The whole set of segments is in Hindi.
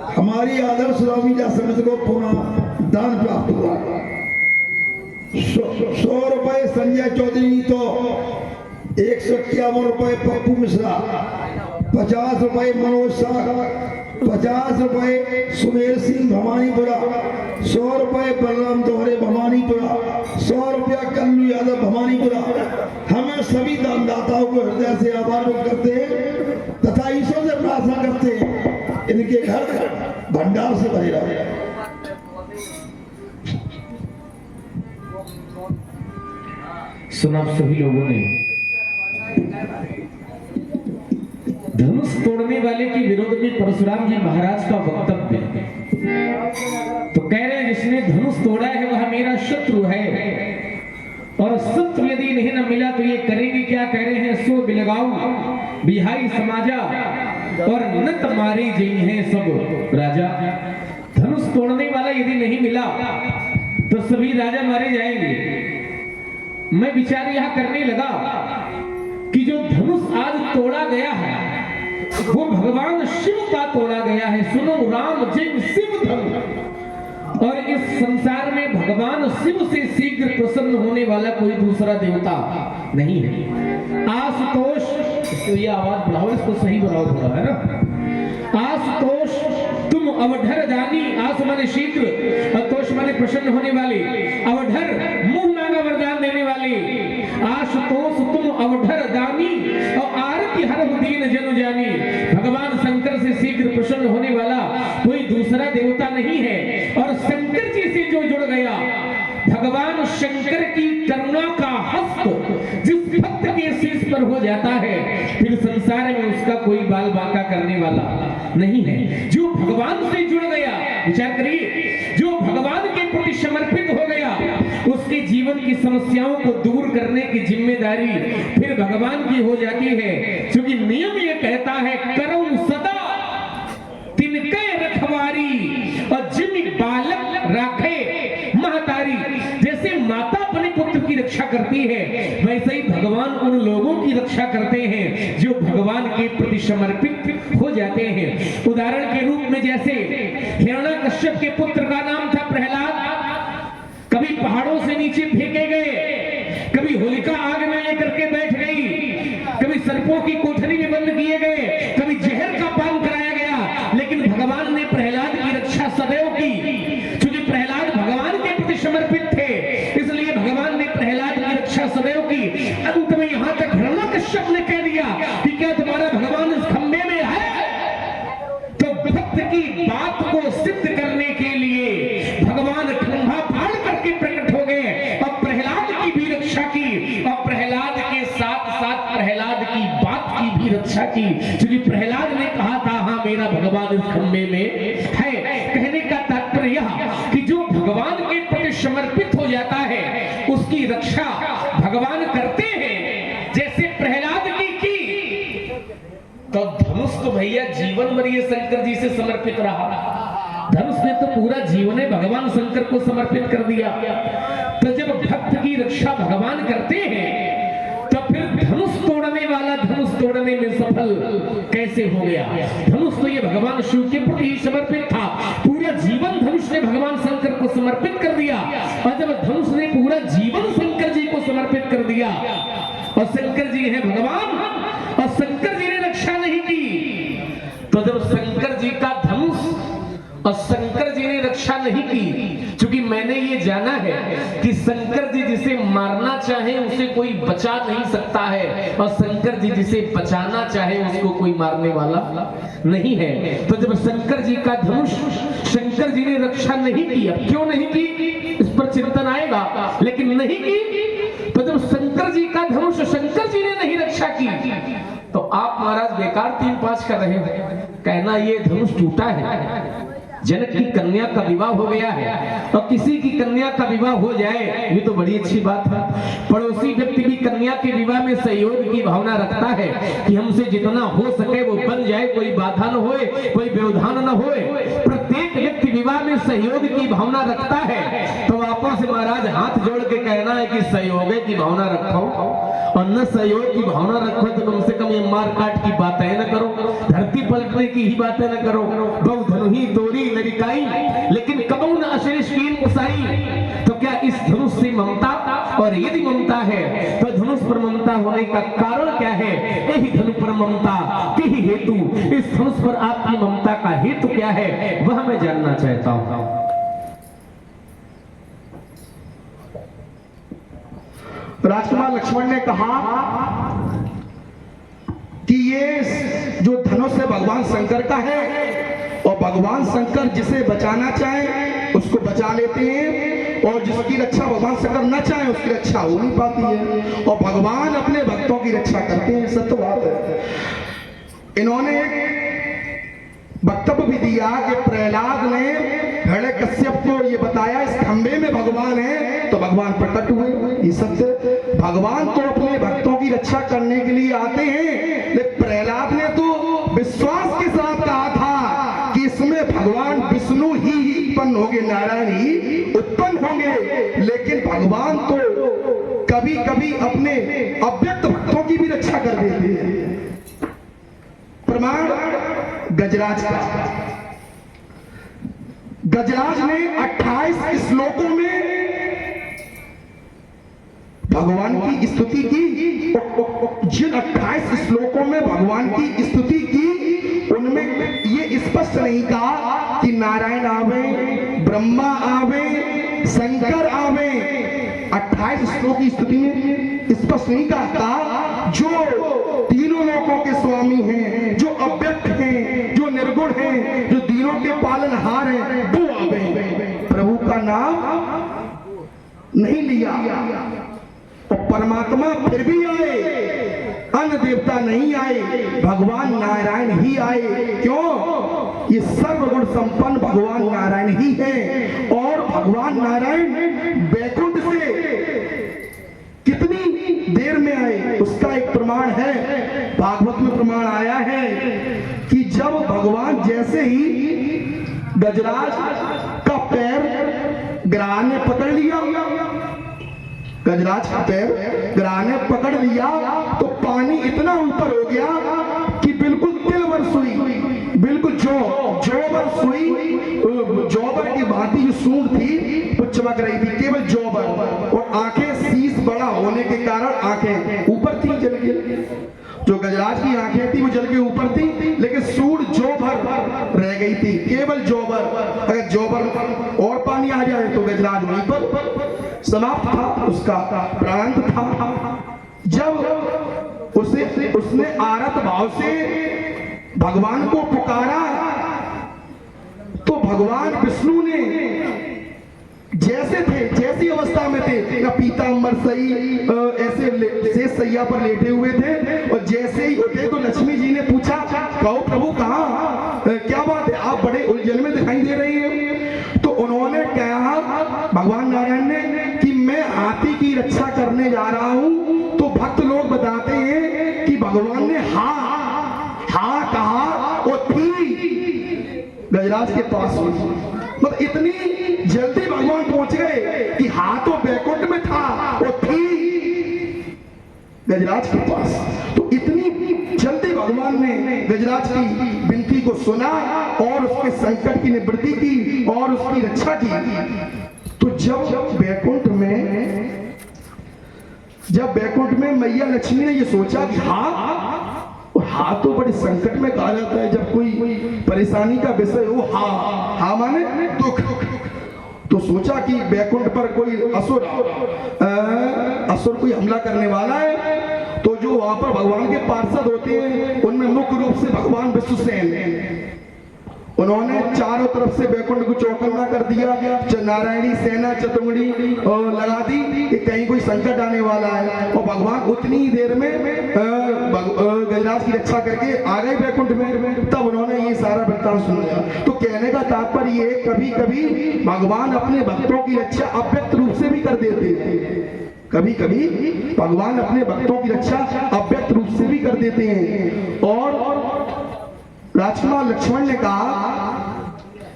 हमारी आदर्श स्वामी समिति को पुनः दान प्राप्त हुआ। 100 रुपए संजय चौधरी तो 151 रुपए पप्पू मिश्रा, 50 रुपए मनोज शाह, 50 रुपए सुमेर सिंह भवानीपुरा, 100 रुपए बलराम दोहरे भवानीपुरा, 100 रुपया कल्लू यादव भवानीपुरा। हमें सभी दानदाताओं को हृदय से आभार व्यक्त करते हैं तथा ईश्वर से प्रार्थना करते हैं इनके घर भंडार से भरे रहे। सुना सभी लोगों ने धनुष तोड़ने वाले के विरोध में परशुराम जी महाराज का वक्तव्य, तो कह रहे हैं जिसने धनुष तोड़ा है वह मेरा शत्रु है, और शत्रु यदि नहीं न मिला तो ये करेंगे क्या। कह रहे हैं सो बिलगाऊ बिहाई समाजा और नत मारे जई हैं सब राजा। धनुष तोड़ने वाला यदि नहीं मिला तो सभी राजा मारे जाएंगे। मैं विचार यह करने लगा कि जो धनुष आज तोड़ा गया है वो भगवान शिव का तोड़ा गया है। सुनो राम जिन शिव धनु, और इस संसार में भगवान शिव से शीघ्र प्रसन्न होने वाला कोई दूसरा देवता नहीं है। आशुतोष, इसको ये आवाज बढ़ाओ, इसको सही बनाओ थोड़ा, है ना। आशुतोष तुम अवधर दानी, आस माने शीघ्र और तोष माने प्रसन्न होने वाले, अवधर मुंह मांगा वरदान देने वाले। आशुतोष तुम अवधर दानी और आरती हर दीन जन जानी। भगवान शंकर से शीघ्र प्रसन्न होने वाला कोई दूसरा देवता नहीं है। और शंकर जी से जो जुड़ गया, भगवान शंकर की करुणा का हस्त जिस भक्त के शीश पर हो जाता है फिर संसार में उसका कोई बाल बांका करने वाला नहीं है। जो भगवान से जुड़ गया, विचार करिए, जो भगवान के प्रति समर्पित हो गया उसके जीवन की समस्याओं को दूर करने की जिम्मेदारी फिर भगवान की हो जाती है। क्योंकि नियम ये कहता है करो सदा तिनके रखवारी और जिम बालक राखे महतारी। जैसे माता अपने पुत्र की रक्षा करती है वैसे ही भगवान उन लोगों की रक्षा करते हैं जो भगवान के प्रति समर्पित हो जाते हैं। उदाहरण के रूप में जैसे हिरण्यकश्यप के पुत्र का नाम था प्रहलाद, कभी पहाड़ों से नीचे फेंके गए, कभी होलिका आग में लेकर के बैठ गई, कभी सर्पों की कोठरी में बंद किए गए, कभी जहर का पान कराया गया, लेकिन भगवान ने प्रहलाद की रक्षा सदैव की। क्योंकि प्रहलाद भगवान के प्रति समर्पित थे इसलिए भगवान ने प्रहलाद की रक्षा सदैव की। अंत में यहां तक हिरण्यकश्यप ने कह दिया कि क्या तुम्हारा भगवान इस खंबे में है। तो भक्त की बात को सिद्ध करने के लिए भगवान खंभा फाड़ करके प्रकट हो गए और प्रहलाद की भी रक्षा की, और प्रहलाद के साथ साथ प्रहलाद की बात की भी रक्षा की। क्योंकि प्रहलाद ने कहा था हाँ मेरा भगवान इस खंबे में है। कहने का तात्पर्य यह कि जो भगवान के प्रति समर्पित हो जाता है उसकी रक्षा भगवान करते हैं। जैसे प्रहलाद की तो धनुष तो भैया जीवन भर ये शंकर जी से समर्पित रहा। धनुष ने तो पूरा जीवन भगवान शंकर को समर्पित कर दिया। तो जब भक्त की रक्षा भगवान करते हैं तो फिर धनुष तोड़ने वाला धनुष तोड़ने में सफल कैसे हो गया। धनुष तो ये भगवान शिव के प्रति ही समर्पित था। पूरा जीवन धनुष ने भगवान शंकर को समर्पित कर दिया। और जब धनुष ने पूरा जीवन शंकर जी को समर्पित कर दिया और शंकर जी है भगवान और शंकर जी ने रक्षा नहीं की, तो जब शंकर जी का धनुष और शंकर जी ने रक्षा नहीं की, क्योंकि मैंने ये जाना है कि शंकर जी जिसे मारना चाहे उसे कोई बचा नहीं सकता है और शंकर जी जिसे बचाना चाहे उसको कोई मारने वाला नहीं है। तो जब शंकर जी का धनुष शंकर जी ने रक्षा नहीं की, अब क्यों नहीं की इस पर चिंतन आएगा, लेकिन नहीं की, तो जब शंकर जी का धनुष शंकर जी ने नहीं रक्षा की तो आप महाराज बेकार 3-5 कर रहे हैं। कहना ये धनुष टूटा है, जनक की कन्या का विवाह हो गया है और किसी की कन्या का विवाह हो जाए ये तो बड़ी अच्छी बात है। पड़ोसी व्यक्ति भी कन्या के विवाह में सहयोग की भावना रखता है कि हमसे जितना हो सके वो बन जाए, कोई बाधा न होए, कोई व्यवधान न होए। प्रत्येक व्यक्ति विवाह में सहयोग की भावना रखता है। तो आपस में महाराज हाथ जोड़ के कहना है कि सहयोग की भावना रखो और न सहयोग की भावना रखो तो कम से कम में मार काट की बातें न करो, धरती पलटने की ही बातें न करो, बहु धनु ही तोरी लड़िकाई, लेकिन कबू न अशेष कीन उसाई। तो क्या इस धनुष से ममता, और यदि ममता है तो धनुष पर ममता होने का कारण क्या है? यही धनु पर ममता के ही हेतु, इस धनुष पर आपकी ममता का हेतु क्या है, वह मैं जानना चाहता हूं। राजकुमार लक्ष्मण ने कहा कि ये जो धनुष है भगवान शंकर का है, और भगवान शंकर जिसे बचाना चाहे उसको बचा लेते हैं, और जिसकी रक्षा भगवान शंकर न चाहे उसकी रक्षा हो नहीं पाती है, और भगवान अपने भक्तों की रक्षा करते हैं। सत्य बात है। इन्होंने वक्तव्य भी दिया कि प्रहलाद ने हिरण्यकश्यप को ये बताया इस खंबे में भगवान है, तो भगवान प्रकट हुए। ये सत्य, भगवान तो अपने भक्तों की रक्षा करने के लिए आते हैं, लेकिन प्रहलाद ने तो विश्वास के साथ कहा था कि इसमें भगवान विष्णु ही उत्पन्न होंगे, नारायण ही उत्पन्न होंगे, लेकिन भगवान तो कभी कभी अपने अव्यक्त भक्तों की भी रक्षा कर देते हैं। प्रमाण गजराज का, गजराज ने 28 श्लोकों में भगवान की स्तुति की। जिन 28 श्लोकों में भगवान की स्तुति की, उनमें ये स्पष्ट नहीं कहा कि नारायण आवे, ब्रह्मा आवे, शंकर आवे। 28 श्लोक की स्तुति में स्पष्ट नहीं कहा जो तीनों लोकों के स्वामी हैं, जो अव्यक्त हैं, जो निर्गुण हैं, जो तीनों के पालनहार हैं, वो आवे। प्रभु का नाम नहीं लिया, और परमात्मा फिर भी आए, अन्य देवता नहीं आए, भगवान नारायण ही आए। क्यों? ये सर्वगुण संपन्न भगवान नारायण ही है, और भगवान नारायण वैकुंठ से कितनी देर में आए उसका एक प्रमाण है। भागवत में प्रमाण आया है कि जब भगवान जैसे ही गजराज का पैर ग्राह ने पकड़ लिया, गजराज का पैर ग्राह ने पकड़ लिया, तो पानी इतना ऊपर हो गया कि बिल्कुल तिलवर सुई, बिल्कुल जौबर सुई, जौबर की भांति जो सूंड थी वो चमक रही थी, केवल जौबर, और आंखें शीश बड़ा होने के कारण आंखें ऊपर थी, जल के। जो गजराज की आंखें थी वो जल के ऊपर थी, लेकिन सूंड जौबर रह गई थी, केवल जौबर। अगर जौबर और पानी आ जाए तो गजराज वहीं पर समाप्त था, उसका प्रांत था। जब उसने आरत भाव से भगवान को पुकारा, तो भगवान विष्णु ने जैसे थे, जैसी अवस्था में थे, ना पीतांबर सही ऐसे शेष सैया पर लेटे हुए थे, और जैसे ही उठे तो लक्ष्मी जी ने पूछा, कहो प्रभु कहाँ, क्या बात है, आप बड़े उलझन में दिखाई दे रही हैं। तो उन्होंने कहा, भगवान नारायण ने, कि मैं हाथी की रक्षा करने जा रहा हूं। तो भक्त लोग बताते हैं कि भगवान ने हाँ कहा, वो थी गजराज के पास। मतलब इतनी जल्दी भगवान पहुंच गए कि हाँ तो बैकुंठ में था, वो थी गजराज के पास। तो इतनी जल्दी भगवान ने गजराज की विनती को सुना और उसके संकट की निवृत्ति की और उसकी रक्षा की। तो जब बैकुंठ में मैया लक्ष्मी ने ये सोचा कि हाँ तो बड़े संकट में कहा जाता है जब कोई परेशानी का विषय हो, हाँ माने दुख। तो सोचा कि बैकुंठ पर कोई असुर कोई हमला करने वाला है। तो जो वहां पर भगवान के पार्षद होते हैं, उनमें मुख्य रूप से भगवान विष्णुसेन, उन्होंने चारों तरफ से बैकुंठ को चौकन्ना कर दिया, नारायणी सेना चतुंगड़ी लगा दी कि कहीं कोई संकट आने वाला है। और भगवान उतनी ही देर में गजराज की रक्षा करके आ गए बैकुंठ में। तब उन्होंने ये सारा वृत्तांत सुनाया। तो कहने का तात्पर्य ये, कभी कभी भगवान अपने भक्तों की रक्षा अव्यक्त रूप से भी कर देते हैं, कभी कभी भगवान अपने भक्तों की रक्षा अव्यक्त रूप से भी कर देते हैं। और राजकुमार लक्ष्मण ने कहा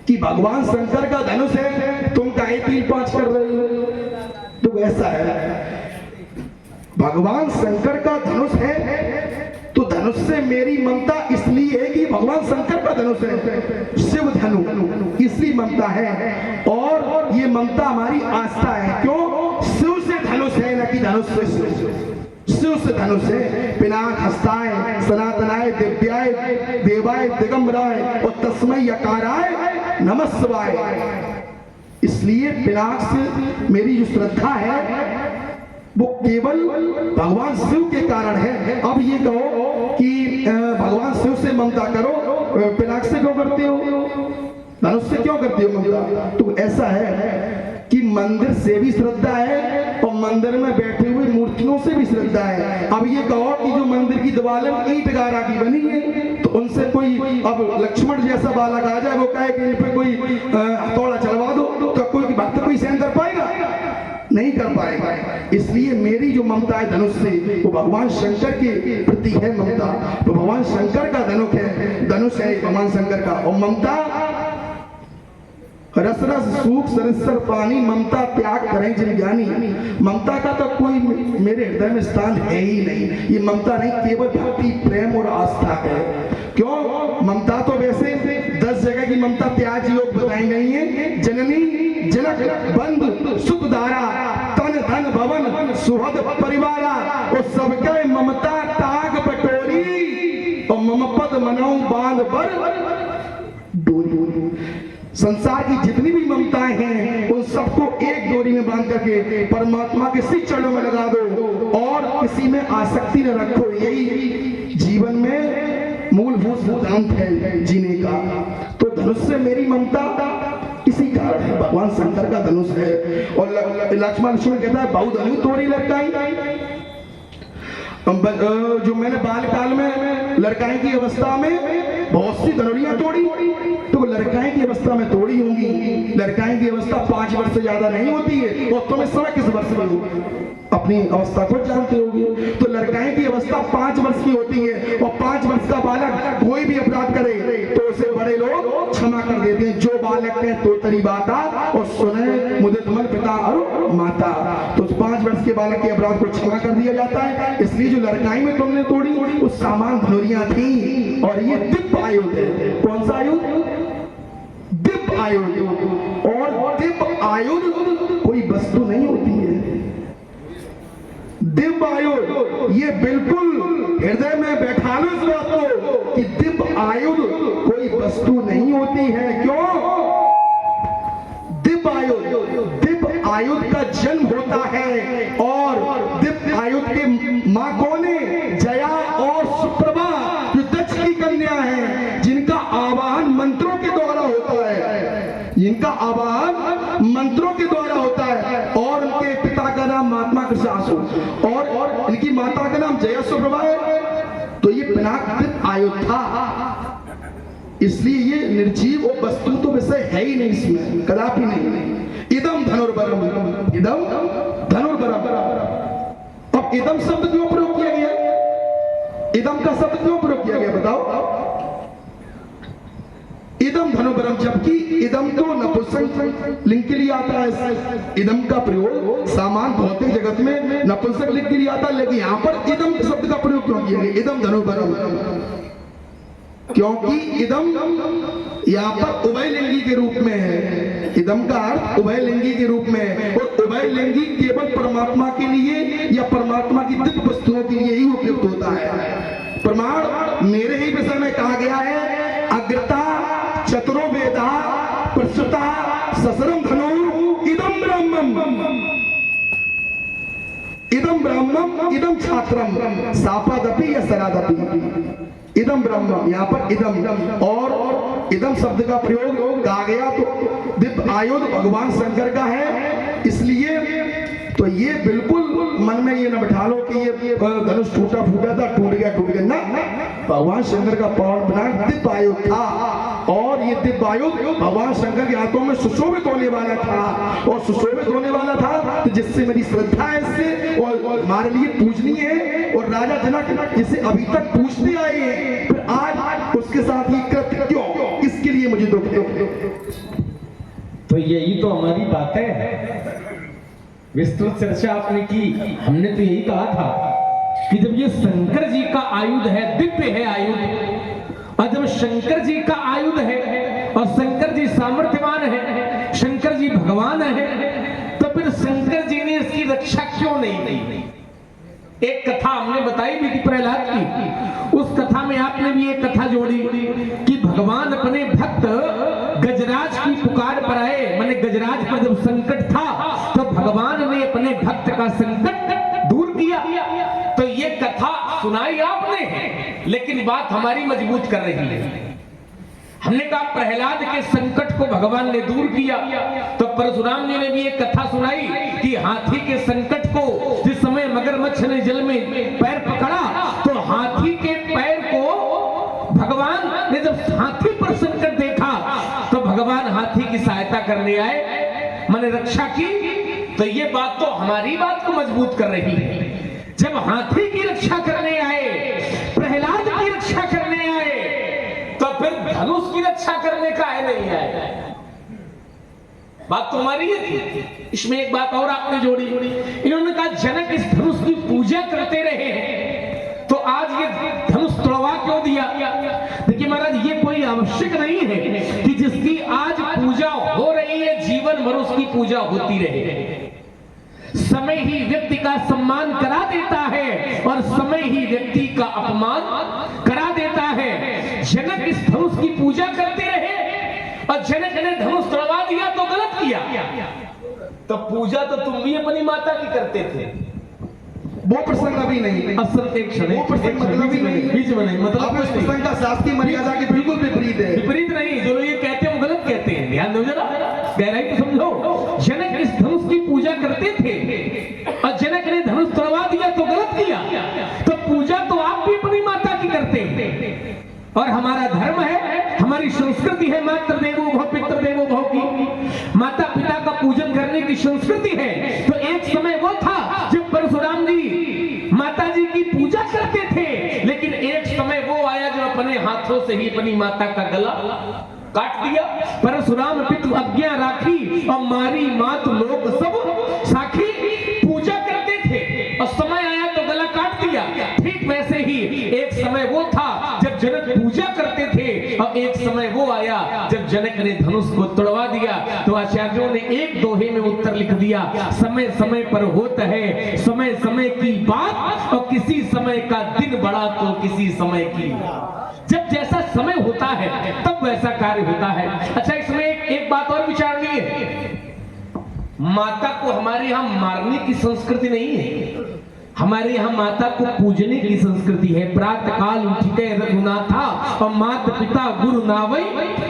कि भगवान शंकर का धनुष है, तुम काहे 3-5 कर रहे हो? तो ऐसा है, भगवान शंकर का धनुष है तो धनुष धनुष से मेरी ममता इसलिए है कि भगवान शंकर का धनुष है, शिव धनु, इसलिए ममता है। और ये ममता हमारी आस्था है। क्यों? शिव से धनुष है, न कि धनुष से शिव से धनुष है। पिनाक हस्ताय सनातनाय दिव्याय देवाय दिगंबराय और तस्मै यकाराय नमः शिवाय। इसलिए पिनाक से मेरी जो श्रद्धा है वो केवल भगवान शिव के कारण है। अब ये कहो कि भगवान शिव से ममता करो, पिनाक से क्यों करते हो, धनुष से क्यों करते हो ममता? तो ऐसा है कि मंदिर से भी श्रद्धा है और मंदिर में बैठे हुए मूर्तियों से भी श्रद्धा है। अब ये कहो कि जो मंदिर की दीवारें ईंट गारा की बनी है तो उनसे कोई, अब लक्ष्मण जैसा बालक आ जाए वो कहे कि इन पे कोई हथौड़ा चलवा दो, तो कोई भक्त कोई सहन कर पाएगा? नहीं कर पाएगा। इसलिए मेरी जो ममता है धनुष से, वो भगवान शंकर के प्रति है ममता। तो भगवान शंकर का धनुष है भगवान शंकर का। और ममता रस रस सूख सरस्वर पानी, ममता त्याग करें जिन ज्ञानी। ममता का तो कोई मेरे हृदय में स्थान है ही नहीं। ये ममता नहीं, केवल भक्ति प्रेम और आस्था है। क्यों? ममता तो वैसे 10 जगह की ममता त्याग योग बताई गई है। जननी जनक बंधु सुख दारा तन धन भवन सुहद परिवारा, और सबके ममता ताग बटोरी और मम पद मनौ बांध पर डोरी। संसार की जितनी भी ममताएं हैं उन सबको एक डोरी में बांध करके परमात्मा के श्री चरणों में लगा दो और किसी में आसक्ति न रखो। यही जीवन में मूलभूत सिद्धांत है जीने का। तो धनुष से मेरी ममता इसी कारण है, भगवान शंकर का धनुष है। और लक्ष्मण कहता है बहु धनु तोड़ी लड़काई। जो मैंने बालकाल में लड़काई की अवस्था में बहुत सी धनुरियां तोड़ी, तो लड़काई की अवस्था में तोड़ी होंगी। लड़काई की अवस्था 5 वर्ष से ज्यादा नहीं होती है। और तुम इस समय किस वर्ष में हो, अपनी अवस्था को जानते होगे। तो लड़काई की अवस्था 5 वर्ष की होती है। और 5 वर्ष का बालक कोई भी अपराध करे तो उसे बड़े लोग क्षमा कर देते हैं। जो बालक है तो तेरी बाता और सुने मुदित मन पिता और माता। तो 5 वर्ष के बालक के अपराध को क्षमा कर दिया जाता है। इसलिए जो लड़काई में तुमने तोड़ी वो सामान धनुरियां थी। और ये दिव्य आयुध है। कौन सा आयुध? दिव्य आयुध। और दिव्य आयुध कोई वस्तु नहीं होती है। दिव्य आयुध ये बिल्कुल हृदय में बैठा लो इस बात को कि दिव्य आयुध कोई वस्तु नहीं होती है। क्यों? दिव्य आयुध का जन्म होता है। और दिव्य आयुध के मां कौन है? जया और सुप्रभा, जो दक्ष की कन्या है, जिनका आवाहन मंत्रों के द्वारा होता है। जिनका आवाहन मंत्रों के द्वारा होता है। और उनके पिता का नाम महात्मा कृष्णासु और इनकी माता का नाम जया सुप्रभा है। तो ये पिनाक आयुध था। इसलिए ये निर्जीव और वस्तु तो विषय है ही नहीं, इसमें कदापि नहीं। इदम धनुर्बरम, इदम धनुर्बरम। अब इदम शब्द क्यों प्रयोग किया गया? इदम का शब्द क्यों प्रयोग किया गया बताओ? इदम धनुर्बरम, जबकि इदम तो नपुंसक लिंग के लिए आता है। इदम का प्रयोग सामान भौतिक जगत में नपुंसक लिंग के लिए आता है, लेकिन यहाँ पर इदम शब्द का प्रयोग क्यों किया गया? इदम धनुर्बरम, क्योंकि इदम यहाँ पर उभयलिंगी के रूप में है। इदम का अर्थ उभयलिंगी के रूप में है। और उभयलिंगी केवल परमात्मा के लिए या परमात्मा की दिव्य वस्तुओं के लिए ही उपयुक्त होता है। प्रमाण मेरे ही विषय में कहा गया है, अग्रता चतुरो वेदा प्रसुता ससरम धनु इदम ब्रह्मम, इदम ब्रह्मम इदम छात्रम सापादपि या सरादपि। इदम ब्रह्म, यहाँ पर इदम और इदम शब्द का प्रयोग कहा गया तो दिव्य आयुध भगवान शंकर का है। इसलिए तो ये बिल्कुल मन में ये न बैठा लो कि ये धनुष टूटा फूटा था, टूट गया ना। भगवान शंकर का पावन बना दिव्य आयुध था। और ये दिव्य आयुध भगवान शंकर के हाथों में सुशोभित होने वाला था। और सुशोभित होने वाला था तो जिससे मेरी श्रद्धा है इससे, और हमारे लिए पूजनीय है। और राजा जनक जिसे अभी तक पूजते आए हैं, फिर आज उसके साथ ही कृत्य क्यों? इसके लिए मुझे दुख है। तो यही तो हमारी बात है। विस्तृत चर्चा आपने की। हमने तो यही कहा था कि जब ये शंकर जी का आयुध है, दिव्य है आयुध, और जब शंकर जी का आयुध है और शंकर जी सामर्थ्यवान है, शंकर जी भगवान है, तो फिर शंकर जी ने इसकी रक्षा क्यों नहीं की? एक कथा हमने बताई भी थी प्रहलाद की, उस कथा में आपने भी एक कथा जोड़ी कि भगवान अपने भक्त गजराज की पुकार पर आए, माने गजराज पर जब संकट था तो भगवान ने अपने भक्त का संकट दूर किया। तो ये कथा सुनाई आपने, लेकिन बात हमारी मजबूत कर रही है। हमने कहा प्रहलाद के संकट को भगवान ने दूर किया, तो परशुराम जी ने भी एक कथा सुनाई कि हाथी के संकट को जिस समय मगरमच्छ ने जल में पैर पकड़ा, तो हाथी के पैर को भगवान ने जब हाथी पर संकट देखा तो भगवान हाथी की सहायता करने आए, माने रक्षा की। तो ये बात तो हमारी बात को मजबूत कर रही है। जब हाथी की रक्षा करने आए, प्रहलाद की रक्षा करने आए, तो फिर धनुष की रक्षा करने का है नहीं आए। बात तुम्हारी है थी। इसमें एक बात और आपने जोड़ी, इन्होंने कहा जनक इस धनुष की पूजा करते रहे हैं, तो आज ये धनुष तोड़वा क्यों दिया? देखिए महाराज, ये कोई आवश्यक नहीं है कि जिसकी आज पूजा हो रही है जीवन भर उसकी पूजा होती रहे। समय ही व्यक्ति का सम्मान करा देता है और समय ही व्यक्ति का अपमान करा देता है। जनक इस धनुष की पूजा करते रहे और जनक ने धनुष तोड़वा दिया तो गलत किया। तो पूजा तो तुम भी अपनी माता की करते थे। वो प्रसंग अभी नहीं, असल एक क्षण, वो प्रसंग मतलब ही नहीं, बीच में नहीं, मतलब इस प्रसंग का शास्त्रीय मर्यादा के बिल्कुल विपरीत है। विपरीत नहीं, जो लोग ये कहते हैं वो गलत कहते हैं। ध्यान दो जरा, गहराई को समझो। जनक इस धनुष की पूजा करते थे और जनक ने धनुष तोड़वा दिया तो गलत किया। तो पूजा तो आप भी अपनी माता की करते हैं, और हमारा धर्म है, हमारी संस्कृति है मातृ देवो भव पितृ देवो भव की, माता पिता का पूजन करने की संस्कृति है। तो एक समय वो था जब परशुराम जी माता जी की पूजा करते थे, लेकिन एक समय वो आया जो अपने हाथों से ही अपनी माता का गला काट दिया। परशुराम पितु आज्ञा राखी और मारी मात लोग सब साखी, पूजा करते थे और समय आया तो गला काट दिया। ठीक वैसे ही एक समय वो था जब जनक पूजा करते थे और एक समय वो आया जब जनक ने धनुष को तोड़वा दिया। तो आचार्यों ने एक दोहे में उत्तर लिख दिया, समय समय पर होता है समय समय की बात, और किसी समय का दिन बड़ा तो किसी समय की। जब जैसा समय होता है तब वैसा कार्य होता है। अच्छा, इसमें एक बात और विचारनी है। माता को हमारे यहाँ मारने की संस्कृति नहीं है, हमारे यहाँ माता को पूजने की संस्कृति है। प्रातः काल उठिके रघुनाथा और माता पिता गुरु नावई,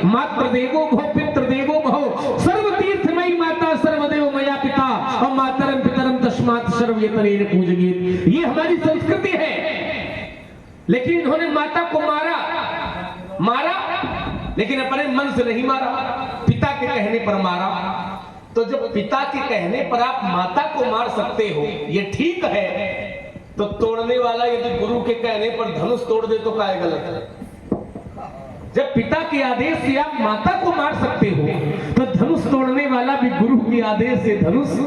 मातृ देवो भव पितृ देवो भव, सर्व तीर्थमयी माता सर्वदेव मया पिता और मातरम पितरम तस्मात् सर्वयतरेण पूजयेत्। ये हमारी संस्कृति है। लेकिन इन्होंने माता को मारा, लेकिन अपने मन से नहीं मारा, पिता के कहने पर मारा। तो जब पिता के कहने पर आप माता को मार सकते हो, ये ठीक है, तो तोड़ने वाला यदि गुरु के कहने पर धनुष तोड़ दे तो क्या गलत है? जब पिता के आदेश से आप माता को मार सकते हो, तो धनुष तोड़ने वाला भी गुरु के आदेश से धनुष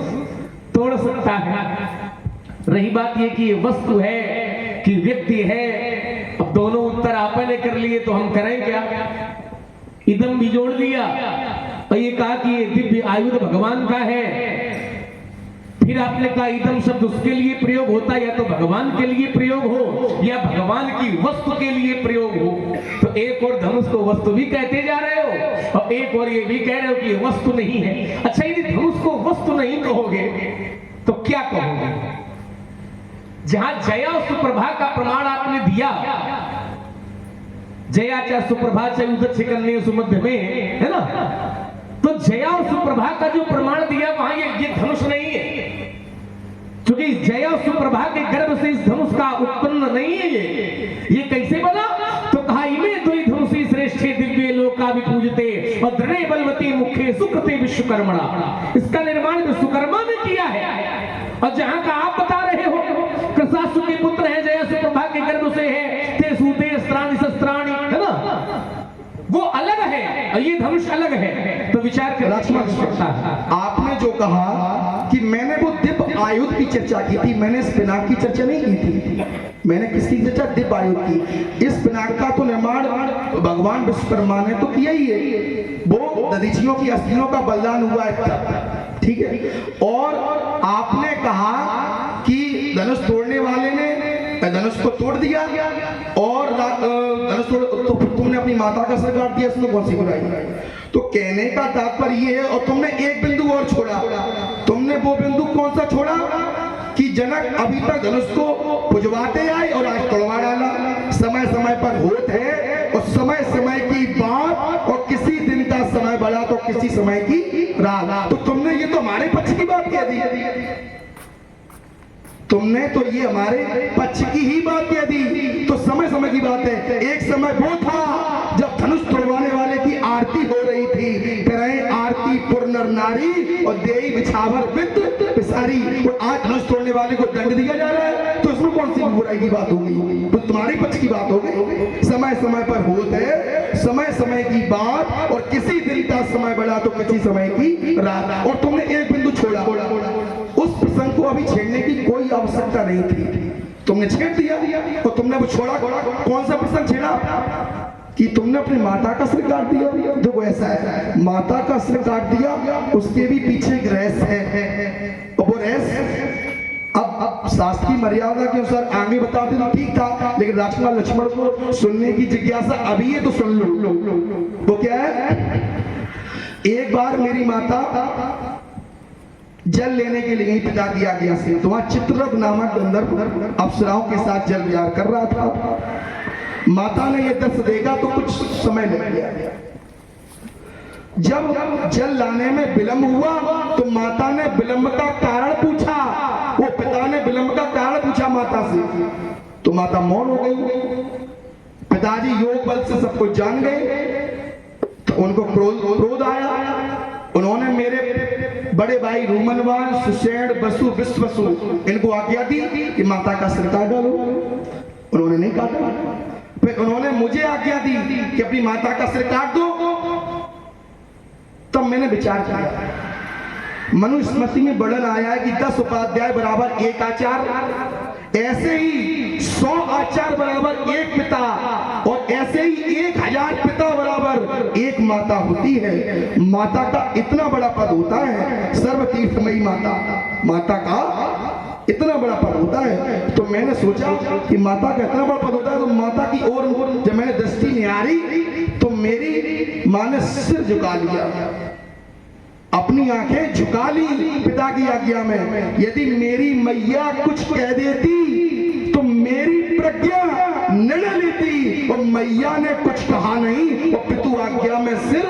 तोड़ सकता है। रही बात ये कि ये वस्तु है कि व्यक्ति है, अब दोनों उत्तर आपने कर लिए तो हम करें क्या? इदम भी जोड़ दिया और ये कहा कि ये दिव्य आयुध भगवान का है। फिर आपने कहा इदम शब्द उसके लिए प्रयोग होता है या तो भगवान के लिए प्रयोग हो या भगवान की वस्तु के लिए प्रयोग हो। तो एक और धनुष को वस्तु भी कहते जा रहे हो और एक और ये भी कह रहे हो कि ये वस्तु नहीं है। अच्छा, यदि धनुष को वस्तु नहीं कहोगे तो क्या कहोगे? जहां जया और सुप्रभा का प्रमाण आपने दिया, जया चाहे सुप्रभा चाहे उदत कन्या सुमध्य में, है ना, तो जया और सुप्रभा का जो प्रमाण दिया वहां ये धनुष नहीं है, क्योंकि जया और सुप्रभा के गर्भ से इस धनुष का उत्पन्न नहीं है। ये कैसे बना? तो कहा इमे दुई धनुषी श्रेष्ठे दिव्य लोका विपूजते और दृढ़ बलवती मुखे सुकृते विश्वकर्मणा। इसका निर्माण विश्वकर्मा ने किया है। और जहां का आप बता रहे हो कृषासु के पुत्र है, जया सुप्रभा के गर्भ से है, ते सूते अस्त्राणि शस्त्राणि, है ना, वो अलग है और ये धनुष अलग है। तो विचार करना आवश्यकता है। आपने जो कहा कि मैंने वो दिव्य आयुध की चर्चा की थी, मैंने इस पिनाक की चर्चा नहीं की थी। मैंने किसकी चर्चा? दिव्य आयुध की। इस पिनाक का तो निर्माण भगवान विश्वकर्मा ने तो किया ही है, वो दधीचियों की अस्थियों का बलिदान हुआ है तब, ठीक है। और आपने कहा कि धनुष तोड़ने वाले ने धनुष को तोड़ दिया और धनुष तोड़, तो फिर तुमने अपनी माता का सिर काट दिया, इसमें कौन सी बुराई? तो कहने का तात्पर्य ये है, और तुमने एक बिंदु और छोड़ा। तुमने वो बिंदु कौन सा छोड़ा कि जनक अभी तक धनुष को पुजवाते आए और आज तोड़वा डाला। समय समय पर होत है और समय समय की बात, और किसी दिन का समय बड़ा तो किसी समय की रात। तो तुमने ये तो हमारे पक्ष की बात कह दी, तुमने तो ये हमारे पक्ष की ही बात कह दी। तो समय समय की बात है। एक समय वो था जब धनुष तोड़वाने वाले की आरती हो रही थी, करें आरती पुर नर नारी और देई बिछावर विद पिसारी, और आज धनुष तोड़ने वाले को दंड दिया जा रहा है। तो इसमें कौन सी बुराई की बात होगी? तो तुम्हारे पक्ष की बात होगी। समय समय पर होत है, समय समय की बात, और किसी दिन का समय बड़ा तो किसी समय की रात। और तुमने एक बिंदु छोड़ा, उस प्रसंग को अभी छेड़ने की कोई आवश्यकता नहीं थी, तुमने छेड़ दिया। और तुमने वो छोड़ा, कौन सा प्रसंग छेड़ा? कि तुमने अपनी माता का सिर काट दिया। देखो ऐसा है, माता का सिर काट दिया, उसके भी पीछे एक रहस्य है। और वो रहस्य अब शास्त्र की मर्यादा के अनुसार आगे बताते तो ठीक था, लेकिन राजकुमार लक्ष्मण को सुनने की जिज्ञासा अभी है, तो सुन लो। वो क्या है? एक बार मेरी माता जल लेने के लिए पिता की आज्ञा से तो वहां चित्ररथ नामक गंधर्व अप्सराओं के साथ जल विहार कर रहा था। माता ने यह दृश्य देखा तो कुछ समय लग गया। जब जल लाने में विलंब हुआ तो माता ने विलंब का कारण पूछा, वो पिता ने विलंब का कारण पूछा माता से, तो माता मौन हो गई। पिताजी योग बल से सब कुछ जान गए, तो उनको क्रोध आया। उन्होंने मेरे बड़े भाई रूमनवान, सुषेण, बसु, विश्वसु इनको आज्ञा दी कि माता का सिर काट डालो। उन्होंने नहीं काटा। फिर उन्होंने मुझे आज्ञा दी कि अपनी माता का सिर काट दो। तब मैंने विचार किया, मनुस्मृति में वर्णन आया है कि 10 उपाध्याय बराबर 1 आचार्य, ऐसे ही 100 आचार्य बराबर 1 पिता, और ऐसे ही 1000 पिता बराबर 1 माता होती है। माता का इतना बड़ा पद होता है, सर्वतीर्थमयी माता, माता का इतना बड़ा पद होता है। तो मैंने सोचा कि माता का इतना बड़ा पद होता है, तो माता की ओर जब मैंने दृष्टि निहारी तो मेरी मां ने सिर झुका लिया, अपनी आंखें झुका ली पिता की आज्ञा में। यदि मेरी मैया कुछ कह देती तो मेरी प्रज्ञा निर्णय लेती, और मैया ने कुछ कहा नहीं और पितु आज्ञा में सिर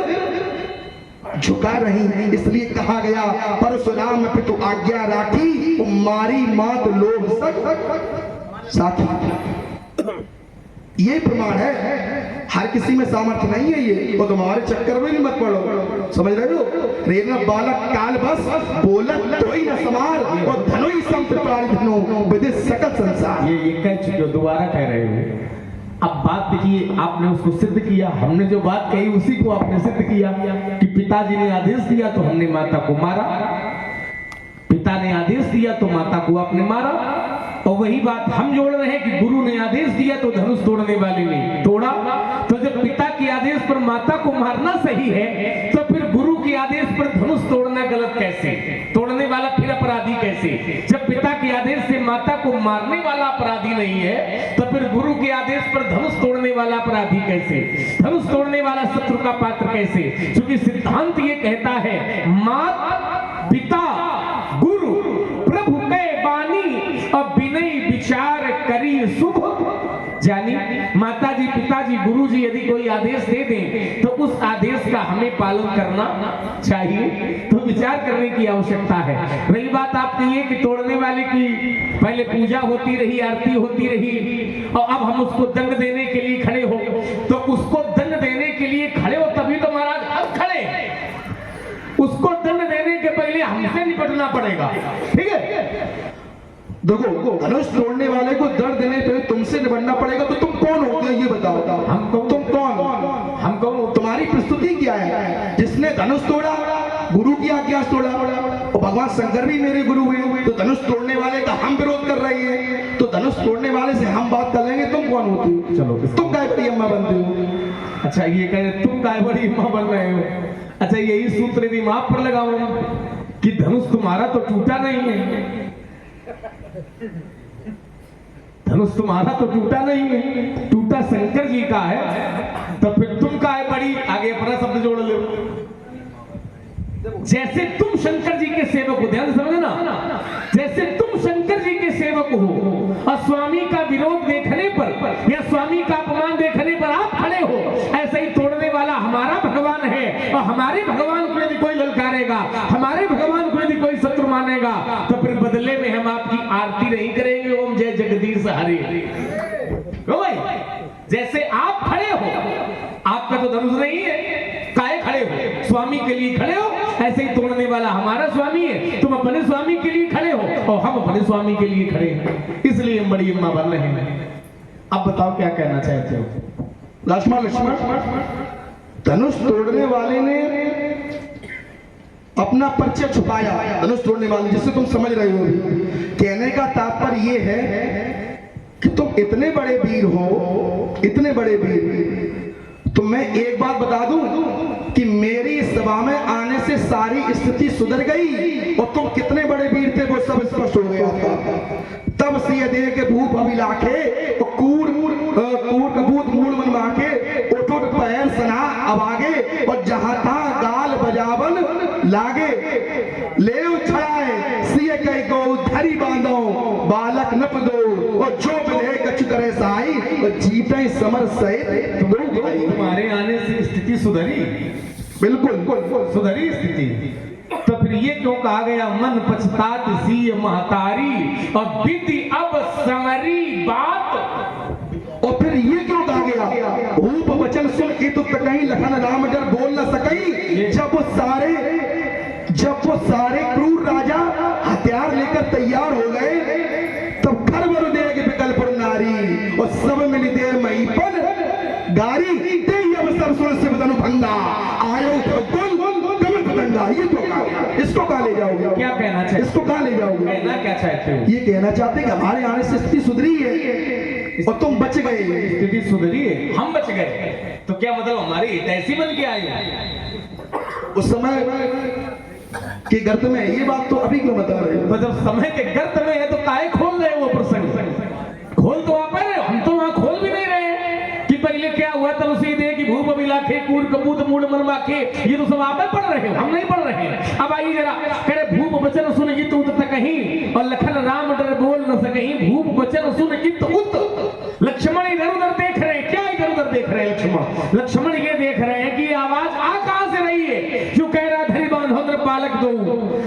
झुका रही। इसलिए कहा गया, परशुराम पितु आज्ञा राखी, वो मारी मात लोभ सक साथी। ये प्रमाण है, हर किसी में सामर्थ्य नहीं है ये, और तुम्हारे चक्कर में भी मत पड़ो, समझ रहे हो? रेना बालक काल बस बोलत तो ही न समार, और धनुई संप्रपाल धनु विदित सकल संसार। ये कह चुके हो, दोबारा कह रहे हो। अब बात देखिए, आपने उसको सिद्ध किया, हमने जो बात कही उसी को आपने सिद्ध किया कि पिताजी ने आदेश दिया तो हमने माता को मारा, पिता ने आदेश दिया तो माता को आपने मारा। और वही बात हम जोड़ रहे हैं कि गुरु ने आदेश दिया तो धनुष तोड़ने वाले ने तोड़ा। तो जब पिता के आदेश पर माता को मारना सही है, तो फिर गुरु के आदेश पर धनुष तोड़ना गलत कैसे? तोड़ने वाला फिर अपराधी कैसे? जब पिता के आदेश से माता को मारने वाला अपराधी नहीं है, तो फिर गुरु के आदेश पर धनुष तोड़ने वाला अपराधी कैसे? धनुष तोड़ने वाला शत्रु का पात्र कैसे? क्योंकि सिद्धांत ये कहता है, माता पिता गुरु प्रभु के बानी और विनय विचार करी शुभ जानी। माताजी, पिताजी, गुरुजी यदि कोई आदेश दे दें तो उस आदेश का हमें पालन करना चाहिए, तो विचार करने की आवश्यकता है। रही बात आप कहिए कि तोड़ने वाले की पहले पूजा होती रही, आरती होती रही, और अब हम उसको दंड देने के लिए खड़े हो, तो उसको दंड देने के लिए खड़े हो तभी तो महाराज हम खड़े हैं। उसको दंड देने के पहले हमसे निपटना पड़ेगा, ठीक है? देखो, धनुष तोड़ने वाले को दर्द देने पे तुमसे निपटना पड़ेगा, तो तुम कौन होते हो ये बताओ। हम कौन? तुम कौन? हम कौन? तुम्हारी प्रस्तुति क्या है? जिसने धनुष तोड़ा गुरु की आज्ञा से तोड़ा। और भगवान शंकर भी मेरे गुरु हुए, तो धनुष तोड़ने वाले का हम विरोध कर रहे हैं, तो धनुष तोड़ने वाले से हम बात कर लेंगे, तुम कौन होती हो? चलो, तुम काय बड़ी अम्मा बनते हो? अच्छा, ये कह रहे तुम काय बड़ी माँ बन रहे हो। अच्छा, यही सूत्र यदि माँ पर लगाऊं कि धनुष तुम्हारा तो टूटा नहीं है, धनुष तुम्हारा तो टूटा नहीं है, टूटा शंकर जी का है, तो फिर तुम काय बड़ी, आगे अपना शब्द जोड़ लो। जैसे तुम शंकर जी के सेवक हो, ध्यान से समझना, जैसे तुम शंकर जी के सेवक हो और स्वामी का विरोध देखने पर या स्वामी का अपमान देखने पर आप खड़े हो, ऐसे ही तोड़ने वाला हमारा भगवान है। और हमारे भगवान को यदि कोई ललकारेगा, हमारे भगवान को यदि कोई शत्रु मानेगा, तो फिर बदले में हम आपकी आरती नहीं करेंगे, ओम जय जगदीश हरे। क्यों भाई? जैसे आप खड़े हो, आपका तो धनुष नहीं है, काहे खड़े हो? स्वामी के लिए खड़े हो। ऐसे ही तोड़ने वाला हमारा स्वामी है, तुम अपने स्वामी के लिए खड़े हो और हम अपने स्वामी के लिए खड़े हैं, इसलिए हम बड़ी अम्मा बन रहे हैं। अब बताओ क्या कहना चाहते हो? लक्ष्मण धनुष तोड़ने वाले ने अपना परिचय छुपाया, धनुष तोड़ने वाले, जिससे तुम समझ रहे हो। कहने का तात्पर्य यह है कि तुम इतने बड़े वीर हो, इतने बड़े वीर। तो मैं एक बात बता दूं कि मेरी सभा में आने से सारी स्थिति सुधर गई, और तुम कितने बड़े वीर थे वो सब स्पष्ट हो गया था। तब से ये देह के भूप अभिलाखे और कूड़ कबूत मूल बनवा के उठ पैर सना अब आगे, और जहां था गाल बजावन लागे, ले छड़ाए सिए कई को धरी बांधो, बालक नप दो और जो बिले कछु करे साई, और जीते समर सहित तुम्हारे आने से स्थिति सुधरी, बिल्कुल सुधरी स्थिति। तो फिर ये क्यों कहा गया, मन पछतात सी महतारी और विधि अब समरी बात। और फिर ये क्यों कहा गया, रूप वचन सुन के तो कहीं लखन राम डर बोल न सकई। जब वो सारे क्रूर राजा हथियार लेकर तैयार हो गए, तब घर बर देग विकल्प नारी, और सब मिली देर मई पर गारी, तेई अवसर सुन से बदनु भंगा आयो कमल पतंगा। ये तो कहा, इसको कहा ले जाओगे? क्या कहना चाहते? इसको कहा ले जाओगे? कहना क्या चाहते हो? ये कहना चाहते कि हमारे आने से स्थिति सुधरी है और तुम बच गए। स्थिति सुधरी है, हम बच गए, तो क्या मतलब हमारी ऐसी बन के आई? उस समय के गर्त में, ये बात तो अभी क्यों बता रहे हो? तो जब समय के गर्त में है तो काहे खोल रहे हो वो प्रसंग? खोल तो आप रहे हो, हम तो वहां खोल भी नहीं रहे हैं कि पहले क्या हुआ, तब उसी दे कि भूप अभिलाखे कूड़ कपूत मूड मनमाखे, ये तो सब आप पढ़ रहे हो, हम नहीं पढ़ रहे हैं। अब आइए जरा, करे भूप वचन सुन जित उत कहीं, और लखन राम डर बोल न सकहीं, भूप वचन सुन जित उत। लक्ष्मण इधर उधर देख रहे हैं, क्या इधर उधर देख रहे हैं? लक्ष्मण ये देख रहे हैं कि आवाज आ कहां से रही है, जो कह रहा धरी बांधो नर पालक दो,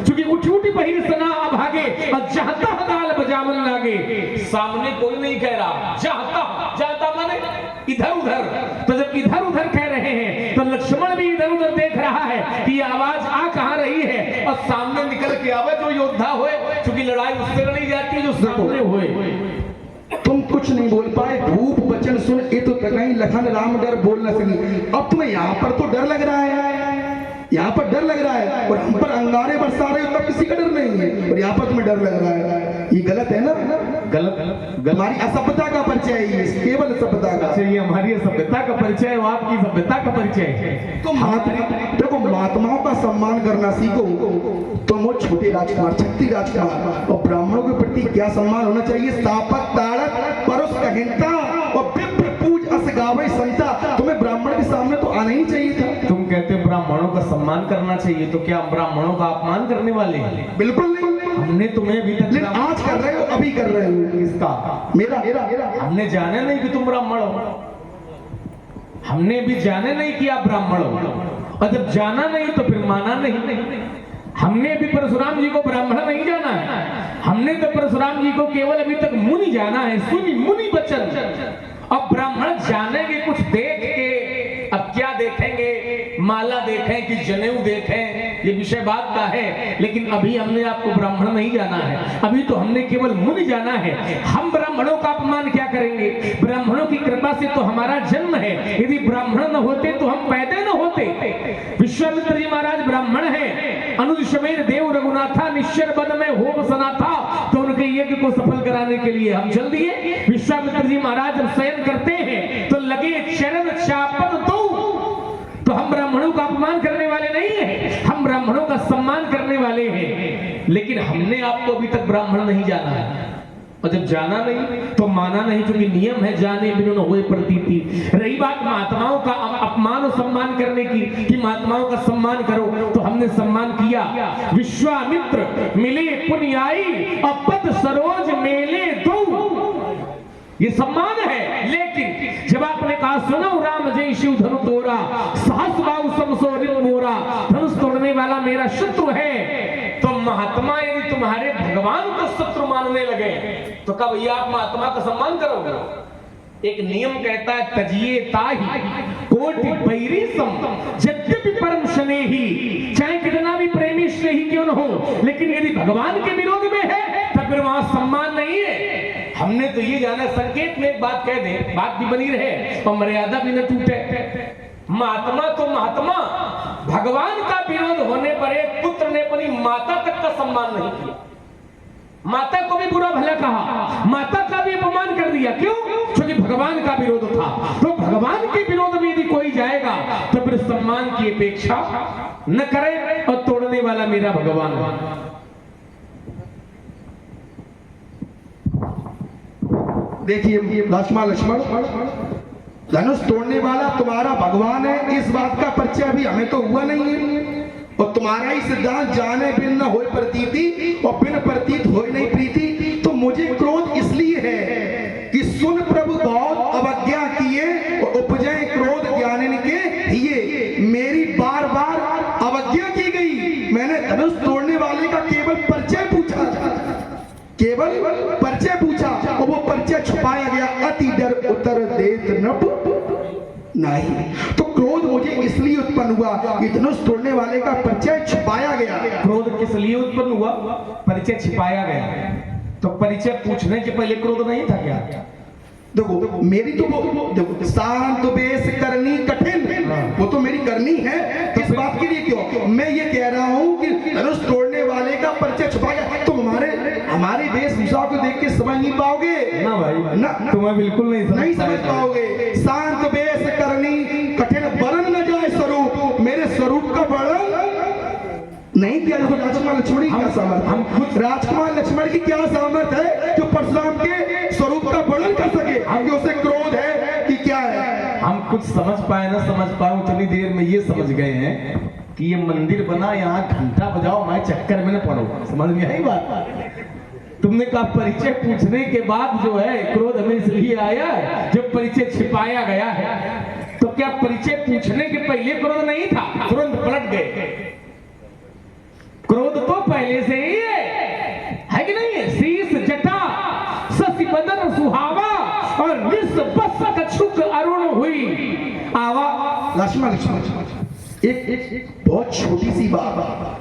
क्योंकि उठी उठी पहिर सना अभागे, और जाता गाल बजावन लागे। सामने कोई नहीं कह रहा, जाता माने इधर उधर। तो जब इधर उधर कह रहे हैं, तो लक्ष्मण भी इधर उधर देख रहा है कि आवाज आ कहां रही है, और सामने निकल के आवे जो योद्धा हुए, क्योंकि लड़ाई उससे लड़ी जाती है जो सामने हुए। तुम कुछ नहीं बोल पाए, भूप वचन सुन ये तो कहीं लखन राम डर बोल न सकी। अब तुम्हें यहाँ पर तो डर लग रहा है, यहाँ पर डर लग रहा है, और हम पर अंगारे बरसा रहे हो तब किसी का डर नहीं है, और यहाँ पर तुम्हें डर लग रहा है। ये गलत है ना? गलत। हमारी असभ्यता का परिचय है ये, केवल असभ्यता का। ये हमारी सभ्यता का परिचय है, आपकी सभ्यता का परिचय है। तो देखो, महात्माओं का सम्मान करना सीखो। तुम वो छोटे राजकुमार, छत्ती राजकुमार, और ब्राह्मणों के प्रति क्या सम्मान होना चाहिए? सापक ताड़क परुष कहनता और विप्र पूज अस गावे संता। तुम्हें ब्राह्मण के सामने तो आना ही चाहिए था। तुम कहते ब्राह्मणों का सम्मान करना चाहिए, तो क्या ब्राह्मणों का अपमान करने वाले हैं? बिल्कुल नहीं। हमने तुम्हें अभी तक, लेकिन आज कर रहे हो, अभी कर रहे हो। किसका? मेरा। हमने जाना नहीं कि तुम ब्राह्मण हो, हमने भी जाने नहीं कि आप ब्राह्मण हो, और जब जाना नहीं तो फिर माना नहीं। हमने भी परशुराम जी को ब्राह्मण नहीं जाना है, हमने तो परशुराम जी को केवल अभी तक मुनि जाना है, सुनी मुनि वचन। अब ब्राह्मण जानेंगे कुछ देख के, अब क्या देखेंगे, माला देखें कि जनेऊ देखें, ये विषय बात का है। लेकिन अभी हमने आपको ब्राह्मण नहीं जाना है, अभी तो हमने केवल मुनि जाना है। हम ब्राह्मणों का अपमान क्या करेंगे? ब्राह्मणों की कृपा से तो हमारा जन्म है, यदि ब्राह्मण न होते तो हम पैदा न होते। विश्वामित्र जी महाराज ब्राह्मण हैं, मनुष्यमेर देव रघुनाथा निश्चर वन में होम सना था। तो उनके यज्ञ को सफल कराने के लिए हम चल दिए। विश्वामित्र जी महाराज जब शयन करते हैं तो लगे चरण चापन दो। तो हम ब्राह्मणों का अपमान करने वाले नहीं है, हम ब्राह्मणों का सम्मान करने वाले हैं। लेकिन हमने आपको अभी तक ब्राह्मण नहीं जाना है, और जब जाना नहीं तो माना नहीं, क्योंकि नियम है जाने बिनु न होए प्रतीति। रही बात महात्माओं का अपमान और सम्मान करने की कि महात्माओं का सम्मान करो, तो हमने सम्मान किया। विश्वामित्र मिले पुण्याई और पद सरोज मेले दो, ये सम्मान है। लेकिन जब आपने कहा सुनो राम जय शिव धनु तोरा, सहस बाहु समसोरित मोरा, धनुष तोड़ने वाला मेरा शत्रु है, तो महात्मा यदि तुम्हारे भगवान को शत्रु मानने लगे तो कब भैया आप महात्मा का सम्मान करोगे? एक नियम कहता है तजिए ताहि कोटि बैरी सम, यद्यपि परम स्नेही, चाहे कितना भी प्रेमी स्नेही क्यों न हो, लेकिन यदि भगवान के विरोध में है तब फिर वहां सम्मान नहीं है। हमने तो ये जाना संकेत में एक बात कह दे, बात भी बनी रहे और मर्यादा भी न टूटे। महात्मा तो महात्मा, भगवान का विरोध होने पर एक पुत्र ने अपनी माता तक का सम्मान नहीं किया, माता को भी बुरा भला कहा, माता का भी अपमान कर दिया। क्यों? क्योंकि भगवान का विरोध था। तो भगवान के विरोध में यदि कोई जाएगा तो फिर सम्मान की अपेक्षा न करे, और तोड़ने वाला मेरा भगवान है। देखिए लक्ष्मण धनुष तोड़ने वाला तुम्हारा भगवान है, इस बात का परिचय अभी हमें तो हुआ नहीं है। और तुम्हारा ही सिद्धांत जाने बिन न होए प्रतीति और बिन प्रतीत होए नहीं प्रीति। तो मुझे क्रोध इसलिए है कि सुन प्रभु बहुत अवज्ञा किए और उपजे क्रोध ज्ञान के, ये मेरी बार बार अवज्ञा की गई। मैंने धनुष तोड़ने वाले का केवल परिचय पूछा, केवल परिचय पूछा, और वो परिचय छुपाया गया। अति डर उत्तर देत नप नहीं। तो क्रोध मुझे इसलिए उत्पन्न हुआ कि धनुष तोड़ने वाले का परिचय छुपाया गया। क्रोध किस लिए उत्पन्न हुआ? परिचय छिपाया गया। तो परिचय पूछने के पहले क्रोध नहीं था क्या? देखो मेरी तो वो देखो शांत बेस करनी कठिन, वो तो मेरी करनी है। इस बात के लिए क्यों मैं ये कह रहा हूँ कि धनुष तोड़ने वाले का परिचय छुपा गया। तुम हमारे वेशभूषा को देख के समझ नहीं पाओगे ना भाई, ना तुम्हें बिल्कुल नहीं समझ पाओगे। शांत बेस करनी कठिन, वर्णन न जाए स्वरूप, मेरे स्वरूप का वर्णन नहीं किया। देखो राजकुमार लक्ष्मण की क्या सामर्थ्य, हम खुद राजकुमार लक्ष्मण की क्या सामर्थ्य है जो परशुराम के स्वरूप का वर्णन कर सके। हम उसे क्रोध है कि क्या है, हम कुछ समझ पाए ना समझ पाए, उतनी देर में ये समझ गए हैं कि ये मंदिर बना, यहाँ घंटा बजाओ, मैं चक्कर में न पड़ो। समझ में आई बात? तुमने कहा परिचय पूछने के बाद जो है क्रोध हमें इसलिए आया है जब परिचय छिपाया गया है। तो क्या परिचय पूछने के पहले क्रोध नहीं था? तुरंत पलट गए। क्रोध तो पहले से ही है कि नहीं है? शीश जटा शशि बदन सुहावा और निस्बस कछुक अरुण हुई आवा। लक्ष्मण एक बहुत छोटी सी बात,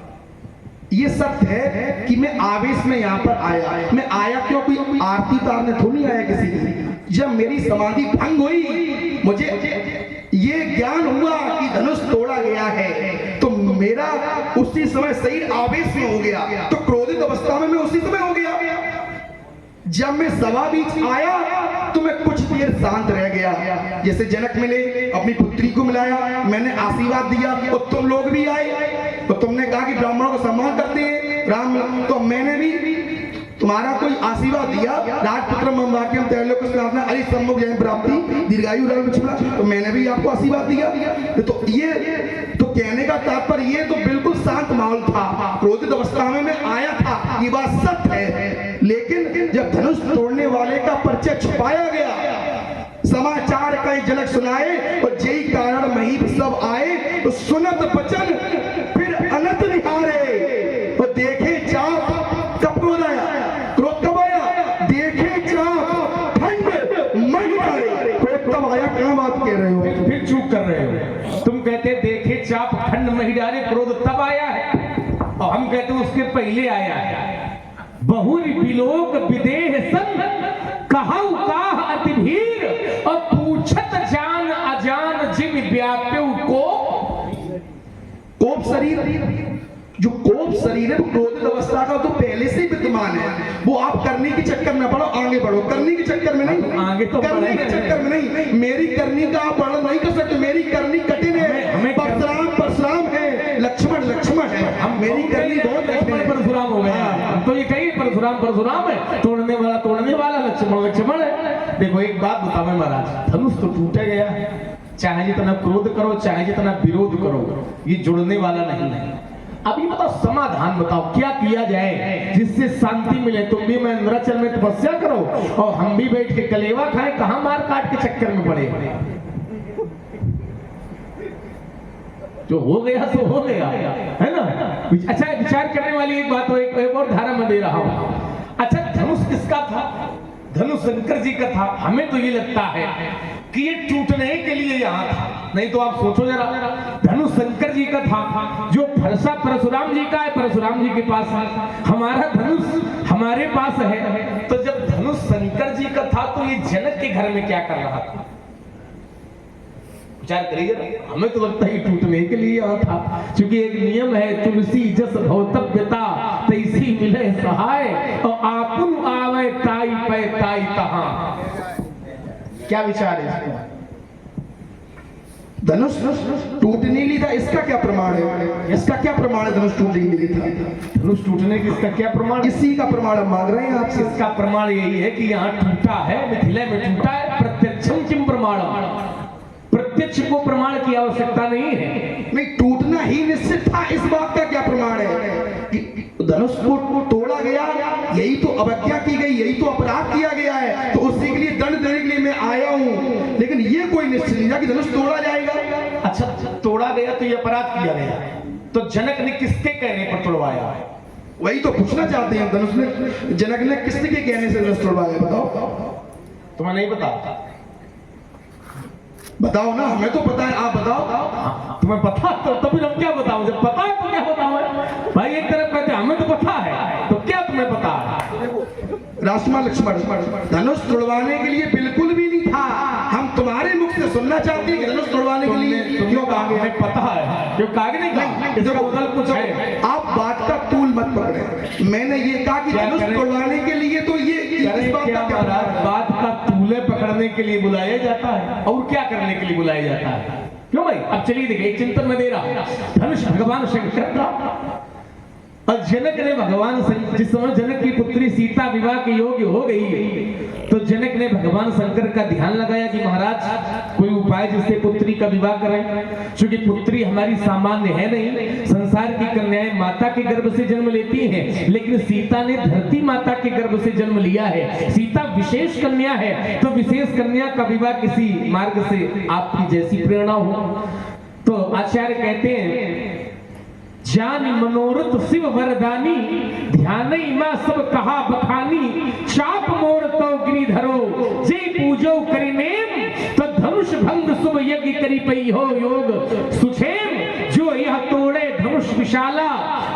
ये सत्य है कि मैं आवेश में यहाँ पर आया। मैं आया क्यों? कोई आरती तारने थोड़ी नहीं आया किसी की। जब मेरी समाधि भंग हुई, मुझे ये ज्ञान हुआ कि धनुष तोड़ा गया है, तो मेरा उसी समय शरीर आवेश में हो गया। तो क्रोधित अवस्था में मैं उसी समय हो गया। जब मैं सभा बीच आया तो मैं कुछ देर शांत रह गया। जैसे जनक मिले, अपनी पुत्री को मिलाया, मैंने आशीर्वाद दिया, और तुम लोग भी आए तो तुमने कहा कि ब्राह्मणों को सम्मान करते हैं राम, तो मैंने भी तुम्हारा कोई आशीर्वाद दिया। राजपुत्र ममवाक्यम त्रैलोक्य स्थापना अरि सम्मुख जय प्राप्ति दीर्घायु राम लक्ष्मण, तो मैंने भी आपको आशीर्वाद दिया। तो ये तो कहने का तात्पर्य ये तो बिल्कुल शांत माहौल था। क्रोधित अवस्था में मैं आया था, ये बात सत्य है। लेकिन जब धनुष तोड़ने वाले का परिचय छुपाया गया, समाचार कई जनक सुनाए और जेई कारण मही सब आए, तो सुनत बचन फिर अनंत निहारे और देखे चाप। कब क्रोध आया? क्रोध कब आया? देखे चाप ठंड मही डाले। क्रोध तब आया, क्या बात कह रहे हो? फिर चूक कर रहे हो। तुम कहते देखे चाप ठंड मही डाले, क्रोध तब आया है, और हम कहते उसके पहले आया है। बहुरी बिलोक विदेह सन कहु काह अति भीर, और पूछत जान अजान जिम व्याप्यु को। कोप शरीर जो कोप शरीर है वो क्रोधित अवस्था का तो पहले से ही विद्यमान है, वो आप करने के चक्कर में पड़ो, आगे बढ़ो, करने के चक्कर में नहीं, आगे तो करने के चक्कर में नहीं, मेरी करनी का आप वर्णन नहीं कर सकते, मेरी करनी कठिन है, परशुराम परशुराम है, लक्ष्मण लक्ष्मण है, हम मेरी करनी बहुत कठिन है। परशुराम हो गया, हम तो ये कहिए परशुराम परशुराम है, तोड़ने वाला लक्ष्मण लक्ष्मण है। देखो एक बात बताओ मैं महाराज, धनुष तो टूटे गया, चाहे जितना क्रोध करो चाहे जितना विरोध करो, ये जुड़ने वाला नहीं है। अब ये बताओ समाधान बताओ क्या किया जाए जिससे शांति मिले। तुम भी महेंद्राचल में तपस्या करो और हम भी बैठ के कलेवा खाएं, कहां मार काट के चक्कर में पड़े। जो हो गया सो हो गया, है ना। अच्छा विचार करने वाली एक बात हो, एक और धारा मैं दे रहा हूं। अच्छा धनुष किसका था? धनुष शंकर जी का था। हमें तो ये लगता है कि ये टूटने के लिए यहाँ था, नहीं तो आप सोचो जरा, धनुष शंकर जी का था, जो फरसा परशुराम जी का है, परशुराम जी के पास है, हमारा धनुष हमारे पास है। तो जब धनुष शंकर जी का था तो ये जनक के घर में क्या कर रहा था? विचार करिए। हमें तो लगता है टूटने के लिए यहाँ था, क्योंकि एक नियम है, तुलसी जस भौतव्यता तैसी मिले सहाय और आपुन आवे ताई पे ताई तहां। क्या विचार है इसका? धनुष टूटने के लिए था, इसका क्या प्रमाण है? इसका क्या प्रमाण है धनुष टूटने के लिए था? धनुष टूटने की इसका क्या प्रमाण? इसी का प्रमाण हम मांग रहे हैं आपसे। इसका प्रमाण यही है कि यहाँ टूटा है, मिथिला में टूटा है। प्रत्यक्षम किम प्रमाणम, प्रत्यक्ष को प्रमाण की आवश्यकता नहीं है। नहीं, टूटना ही निश्चित था, इस बात का क्या प्रमाण है कि धनुष को तोड़ा गया? यही तो अवज्ञा की गई, यही तो अपराध किया गया है, तो उसी के लिए दंड देने के लिए मैं आया हूं। लेकिन ये कोई निश्चित नहीं कि धनुष तोड़ा जाएगा। अच्छा तोड़ा गया तो ये अपराध किया गया, तो जनक ने किसके कहने पर तोड़वाया? वही तो पूछना चाहते हैं, धनुष ने जनक ने किसके कहने से धनुष तोड़वाया? बताओ। तुम्हें नहीं पता? बताओ ना, हमें तो पता है, आप बताओ। तुम्हें पता तो तभी हम क्या बताऊं, जब पता है तो क्या बताऊं भाई। एक तरफ कहते हमें तो पता है, तो क्या तुम्हें पता है? राजकुमार लक्ष्मण, धनुष तोड़वाने के लिए बिल्कुल भी नहीं था। हम तुम्हारे मुख से सुनना चाहते हैं कि धनुष तोड़वाने के लिए क्यों कहा गया? हमें पता है, क्यों कहा नहीं कहा? इसका बदल कुछ है। आप बात का तूल मत पकड़े। मैंने ये कहा कि धनुष तोड़वाने के लिए तो ये बात का तूले पकड़ने के लिए बुलाया जाता है, और क्या करने के लिए बुलाया जाता है? क्यों भाई? अब चलिए देखिए, एक चिंतन में दे रहा हूं। धनुष भगवान शंकर का, और जनक ने भगवान, जिस समय जनक की पुत्री सीता विवाह के योग्य हो गई, तो जनक ने भगवान शंकर का ध्यान लगाया कि महाराज कोई उपाय जिससे पुत्री का विवाह करें, क्योंकि पुत्री हमारी सामान्य है नहीं। संसार की कन्याएं माता के गर्भ से जन्म लेती हैं, लेकिन सीता ने धरती माता के गर्भ से जन्म लिया है। सीता विशेष कन्या है, तो विशेष कन्या का विवाह किसी मार्ग से आपकी जैसी प्रेरणा हो। तो आचार्य कहते हैं, जान मनोरथ शिव वरदानी, ध्यान मां सब कहा बखानी, चाप मोर तो गिरिधरो जे पूजो करिनेम, तो धनुष भंग शुभ यज्ञ करी पई हो योग सुछेम, जो यह तोड़े धनुष विशाला,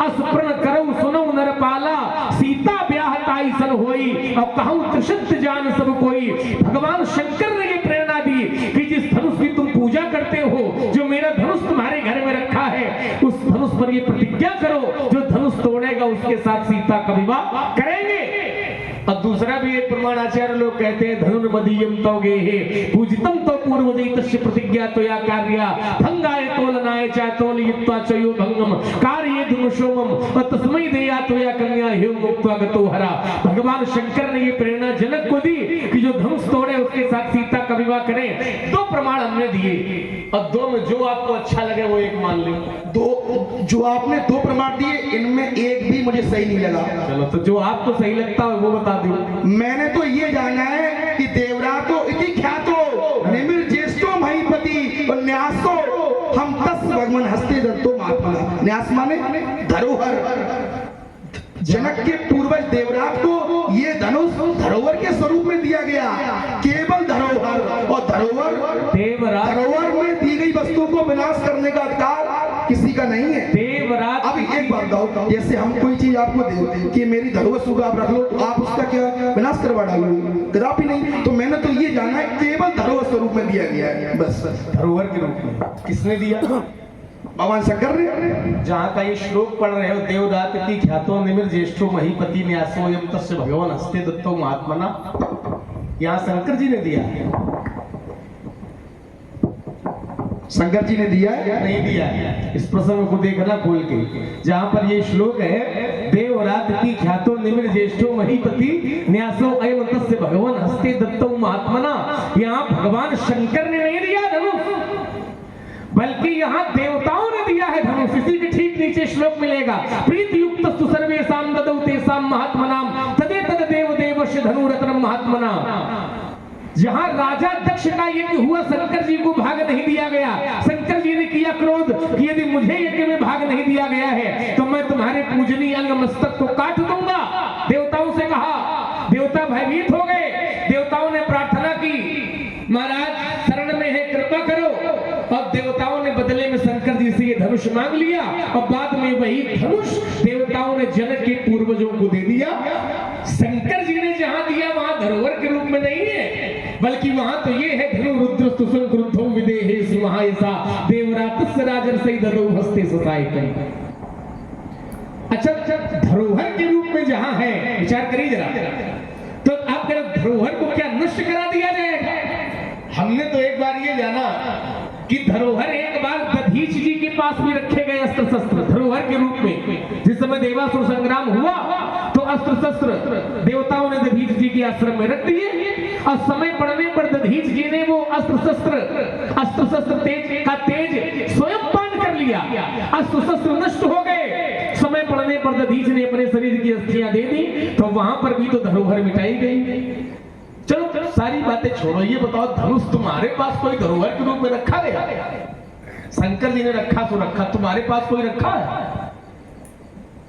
अस्पृण करऊ सुनो नरपाला, सीता ब्याह ताई सन होई, और कहूं त्रिशत जान सब कोई। भगवान शंकर ने ये प्रेरणा दी कि जिस धनुष की तुम पूजा करते हो, जो मेरा धनुष तुम्हारे घर में रखा है, उस धनुष पर ये प्रतिज्ञा करो, जो धनुष तोड़ेगा उसके साथ सीता का विवाह करेंगे। और दूसरा भी एक प्रमाण आचार्य लोग कहते हैं, धनुर्मदीयम तौगे हे पूजितम तो पूर्वजैतस्य प्रतिज्ञा तो या कार्या भंगाय तोलनाय च तोलयित्वा चयो भंगम कार्ये धनुषोमम तस्मै देया तो या कन्या हे मुक्त्वा गतो हरा। भगवान शंकर ने ये प्रेरणा जनक को दी कि जो धनुष तोड़े उसके साथ सीता का विवाह करें। दो प्रमाण हमने दिए, और दो में जो आपको अच्छा लगे वो एक मान ले। दो जो आपने दो प्रमाण दिए, इनमें एक भी मुझे सही नहीं लगा। चलो तो जो आपको सही लगता है वो बता दो। मैंने तो ये जाना है कि देवरातो इति ख्यातो निमिर ज्येष्ठो महीपति और न्यासो हम तस् भगवान हस्ते दत्तो महात्मा। न्यास माने धरोहर। जनक के पूर्वज देवरात को ये धनुष धरोहर के स्वरूप में दिया गया, केवल धरोहर। और धरोहर में दी गई वस्तु को विनाश करने का अधिकार किसी का नहीं है। देवरात अब एक बात बताओ, जैसे हम कोई चीज आपको दे कि मेरी धरोहर सुख आप रख लो, तो आप उसका क्या विनाश करवा डालोगे? कदापि नहीं। तो मैंने तो ये जाना है केवल धरोहर स्वरूप में दिया गया है, बस। धरोहर के रूप में किसने दिया? भगवान शंकर ने। जहाँ का ये श्लोक पढ़ रहे हो, देवदाति ख्यातो निमिर ज्येष्ठो महीपति न्यासो यम तस्य भगवान हस्ते दत्तो महात्मना, यहाँ शंकर जी ने दिया है। शंकर जी ने दिया है? नहीं दिया है। इस प्रसंग को देखना खोल के, जहाँ पर ये श्लोक है, देवराति ख्यातो निमिर ज्येष्ठो महीपति न्यासो अयम तस्य भगवान हस्ते दत्तो महात्मना, यहाँ भगवान शंकर ने नहीं दिया धनुष, बल्कि यहाँ देवताओं ने दिया है धनुष। इसी के ठीक नीचे श्लोक मिलेगा, प्रीति युक्तस्तु सर्वेषां ददौ तेषां महात्मनां तदे तद देव देवस्य धनुरत्नम महात्मना। जहां राजा दक्ष का यज्ञ हुआ, शंकर जी को भाग नहीं दिया गया। शंकर जी ने किया क्रोध कि यदि मुझे यज्ञ में भाग नहीं दिया गया है तो मैं तुम्हारे पूजनीय अंग मस्तक को काट दूंगा। देवताओं से कहा, देवता भयभीत हो गए। देवताओं ने प्रार्थना की, महाराज शरण में है, कृपा करो। और देवताओं ने बदले में शंकर जी से ये धनुष मांग लिया, और बाद में वही धनुष देवताओं ने जनक के पूर्वजों को दे दिया। शंकर जी ने जहां दिया वहां धरोहर के रूप में नहीं है, बल्कि वहां तो ये है, धनु रुद्र स्तुसं क्रुद्धो विदेहे सुमहायसा देवरातस्य राजर्षि ददौ हस्ते ससायकं। अच्छा, धरोहर के रूप में जहां है, विचार करिए जरा, तो आप कह धरोहर को क्या नष्ट करा दिया जाएगा? हमने तो एक बार ये जाना कि धरोहर एक बार दधीच जी के पास भी रखे गए अस्त्र शस्त्र धरोहर के रूप में। जिस समय देवासुर संग्राम हुआ तो अस्त्र शस्त्र देवताओं ने दधीच जी के आश्रम में रख दिए, और समय पड़ने पर दधीच जी ने वो अस्त्र शस्त्र तेज का तेज स्वयं पान कर लिया, अस्त्र शस्त्र नष्ट हो गए। समय पड़ने पर दधीच ने अपने शरीर की अस्थियां दे दी, तो वहां पर भी तो धरोहर मिटाई गई। चलो सारी बातें छोड़ो, ये बताओ धनुष तुम्हारे पास कोई धरोहर के रूप में रखा गया? शंकर जी ने रखा तो रखा, तुम्हारे पास कोई रखा है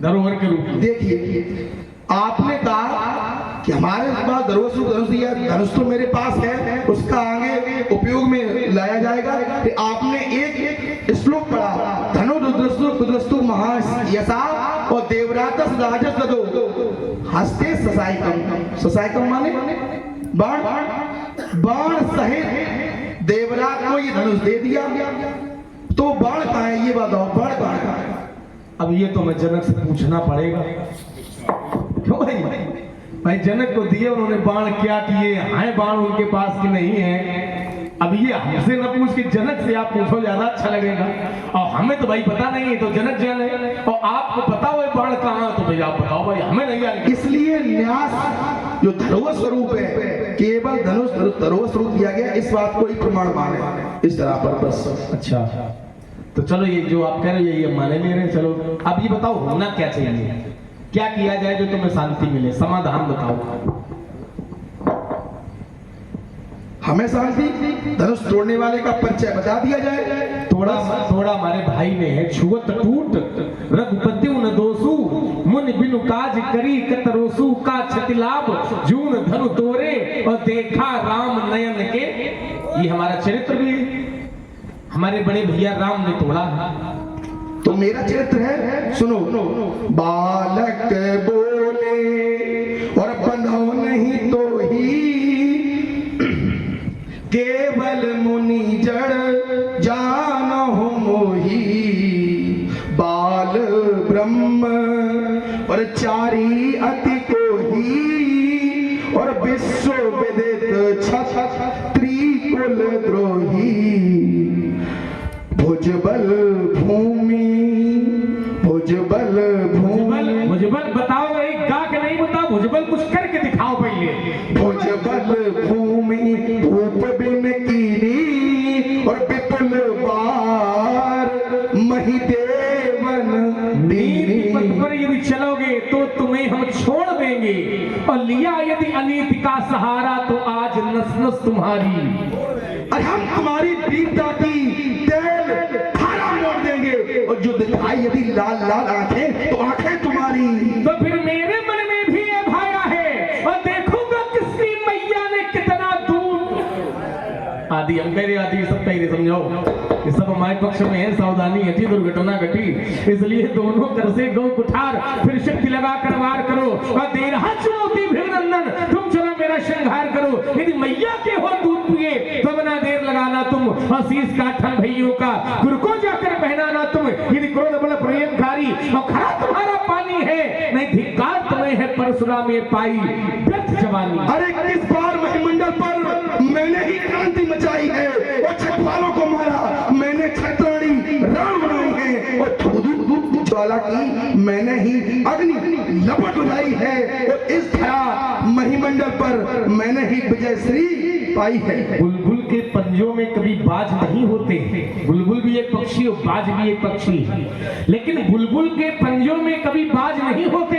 धरोहर के रूप में? देखिए, आपने कहा कि हमारे पास धनुष दिया, धनुष तो मेरे पास है, उसका आगे उपयोग में लाया जाएगा। आपने एक श्लोक पढ़ा, धनु रुद्रस्तु महायसा और देवरातस राजस ददौ हस्ते ससायकम। ससायकम माने बाण, बाण सहित देवरात को ये धनुष दे दिया। तो बाण कहाँ है ये बताओ, बाण कहाँ है? अब ये तो मैं जनक से पूछना पड़ेगा। क्यों भाई जनक को दिए, उन्होंने बाण क्या किए हैं, बाण उनके पास की नहीं है। अब ये हमसे न पूछ के जनक से आप पूछो, ज्यादा अच्छा लगेगा। और हमें तो भाई पता नहीं है, तो जनक जाने, और आपको पता हो बाण कहाँ, तो भाई आप बताओ, भाई हमें नहीं आएगा। इसलिए न्यास जो धरोहर स्वरूप है, केवल धनुष धरोहर स्वरूप दिया गया, इस बात को ही प्रमाण माने इस तरह पर बस। अच्छा, तो चलो ये जो आप कह रहे हो ये माने ले रहे हैं। चलो अब ये बताओ होना क्या चाहिए, क्या किया जाए जो तुम्हें शांति मिले, समाधान बताओ। हमें शांति, धनुष तोड़ने वाले का परिचय बता दिया जाए। थोड़ा हमारे भाई ने है, छुअत टूट रघुपति न दोसु मुनि बिनु काज करी कतरोसु का छतिलाभ जून धनु तोरे और देखा राम नयन के। ये हमारा चरित्र भी है, हमारे बड़े भैया राम ने तोड़ा है। तो मेरा चरित्र है, सुनो। बालक बोले और बंधो नहीं तो ही, केवल मुनि जड़ जानो मोही। बाल ब्रह्म और चारी अति को ही, और विश्व विदित त्रिकुल द्रोही। भुजबल भूमि, भुजबल भूमि, भुजबल बताओ, एक गा के नहीं बताओ, भुजबल कुछ करके दिखाओ पहले। भुजबल भूमि धूप बिन कीनी, और विपुल बार महिदेवन दीनी। पथ पर यदि चलोगे तो तुम्हें हम छोड़ देंगे, और लिया यदि अनीति का सहारा तो आज नस नस तुम्हारी। और हम तुम्हारी वीरता की तेल धारा मोड़ देंगे, और जो दिखाई यदि लाल लाल आंखें, तो आंखें तुम्हारी। तो फिर मेरे मन में भी ये भाया है, और देखूंगा किसकी मैया ने कितना दूर। आदि हम कह रहे, आदि सब कह रहे, समझो ये सब हमारे पक्ष में है। सावधानी घटी, दुर्घटना घटी, इसलिए दोनों कर से गौ कुठार, फिर शक्ति लगा कर वार करो। और दे रहा चुनौती भृगनंदन, तुम चलो मेरा श्रृंगार करो। यदि मैया के हो दूध पिए तो बना देर लगाना तुम, और शीश काठन भैयों का गुरु को जाकर पहनाना तुम। तुम, यदि क्रोध बल प्रलयंकारी और खरा तुम्हारा पानी है, नहीं धिक्कार तुम्हें है परशुराम ये पाई व्यर्थ जवानी। अरे किस बार महिमंडल पर मैंने ही क्रांति मचाई है और छठवालों को मारा, मैंने छत्राणी राम बनाई है और धूप ज्वाला की मैंने ही अग्नि लपट उड़ाई है और इस धरा महिमंडल पर मैंने ही विजयश्री पाई है। बुलबुल के पंजों में कभी बाज नहीं होते, बुलबुल भी एक पक्षी और बाज भी एक पक्षी, लेकिन बुलबुल के पंजों में कभी बाज नहीं होते।